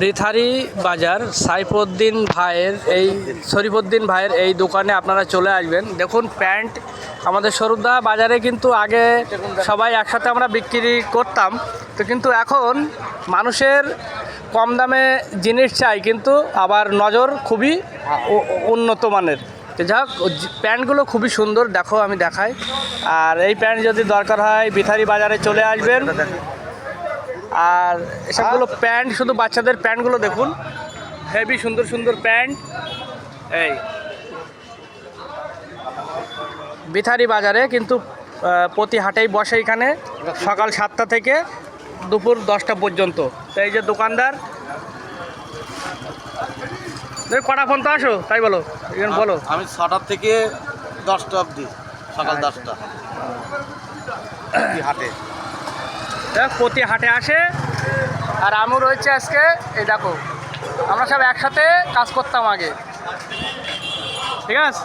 বৃথারি বাজার সাইফুদ্দিন ভাইয়ের এই শরীফুদ্দিন ভাইয়ের এই দোকানে আপনারা চলে আসবেন। দেখুন প্যান্ট আমাদের সরুদা বাজারে কিন্তু আগে সবাই একসাথে আমরা বিক্রি করতাম, তো কিন্তু এখন মানুষের কম দামে জিনিস চাই, কিন্তু আবার নজর খুবই উন্নত মানের। তো যাই হোক, প্যান্টগুলো খুবই সুন্দর, দেখো আমি দেখাই। আর এই প্যান্ট যদি দরকার হয় বৃথারি বাজারে চলে আসবেন। আর এসবগুলো প্যান্ট, শুধু বাচ্চাদের প্যান্টগুলো দেখুন, হেভি সুন্দর সুন্দর প্যান্ট। এই বৃথারি বাজারে কিন্তু প্রতি হাটেই বসে, এখানে সকাল 7টা থেকে দুপুর 10টা পর্যন্ত। তো এই যে দোকানদার, কটা ফোন তো আসো তাই বলো, বলো। আমি 6টা থেকে 10টা অবধি, সকাল 10টা হাটে। প্রতি হাটে আসে। আর আমিও রয়েছে আজকে, এই দেখো আমরা সব একসাথে কাজ করতাম আগে, ঠিক আছে।